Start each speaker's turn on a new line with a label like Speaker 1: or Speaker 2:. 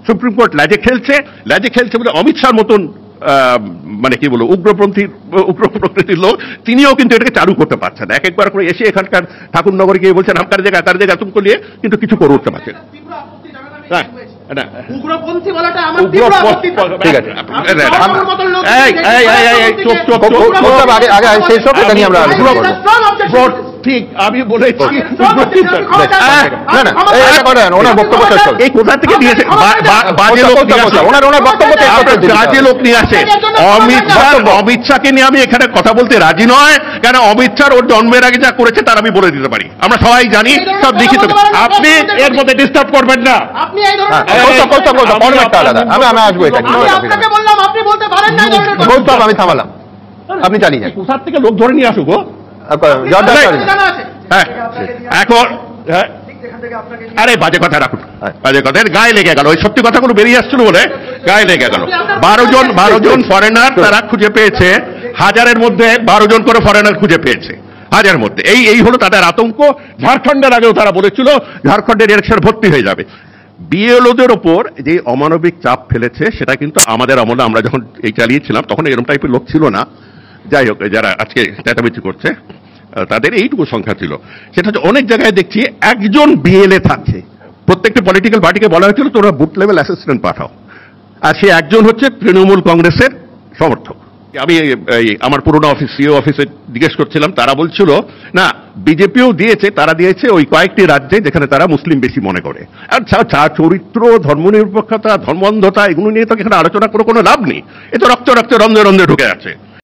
Speaker 1: Supreme court ল্যাজে খেলছে বলে অমিত শাহর মতন মানে কি বলবো উগ্র প্রকৃতির লোক তিনিও কিন্তু এটাকে চালু করতে পারছেন না। এক একবার করে এসে এখানকার ঠাকুরনগরে গিয়ে বলছেন আমকার জায়গা তার জায়গা তুমি নিয়ে কিন্তু কিছু করে উঠতে পারছেন। ঠিক আমি বলেছি এই কোথা থেকে দিয়েছে বাজে লোক নিয়ে আসে। অমিত শাহকে নিয়ে আমি এখানে কথা বলতে রাজি নয়, কেন অমিত শাহ ওর জন্মের আগে যা করেছে তার আমি বলে দিতে পারি, আমরা সবাই জানি, সব লিখিত। আপনি এর মধ্যে ডিস্টার্ব করবেন না। আমি থামালাম, আপনি চালিয়ে যান। কোথা থেকে লোক ধরে নিয়ে আসুক এখন। আরে বাজে কথা রাখুন, বাজে কথা গায়ে লেগে গেল, ওই সত্যি কথাগুলো বেরিয়ে আসছিল বলে গায়ে লেগে গেল। 12 জন ফরেনার তারা খুঁজে পেয়েছে, 1000-এর মধ্যে 12 জন করে ফরেনার খুঁজে পেয়েছে 1000-এর মধ্যে। এই হলো তাদের আতঙ্ক। ঝাড়খণ্ডের আগেও তারা বলেছিল ঝাড়খণ্ডের ইলেকশন ভর্তি হয়ে যাবে। বিএলওদের ওপর যে অমানবিক চাপ ফেলেছে সেটা কিন্তু আমাদের আমলে, আমরা যখন এই চালিয়েছিলাম তখন এরকম টাইপের লোক ছিল না। যাই হোক, যারা আজকে চেঁচামেচি করছে তাদের এইটুকু সংখ্যা ছিল। সেটা হচ্ছে অনেক জায়গায় দেখছি একজন বিএলএ থাকছে, প্রত্যেকটা পলিটিক্যাল পার্টিকে বলা হয়েছিল তোমরা বুথ লেভেল অ্যাসিস্ট্যান্ট পাঠাও, আর সে একজন হচ্ছে তৃণমূল কংগ্রেসের সমর্থক। আমি আমার পুরোনো সিও অফিসে জিজ্ঞেস করছিলাম, তারা বলছিল না বিজেপিও দিয়েছে, তারা দিয়েছে ওই কয়েকটি রাজ্যে যেখানে তারা মুসলিম বেশি মনে করে। আর চরিত্র, ধর্মনিরপেক্ষতা, ধর্মান্ধতা এগুলো নিয়ে তো এখানে আলোচনা করে কোনো লাভ নেই, এ তো রক্তে রক্তে রন্ধে রন্ধে ঢুকে আছে।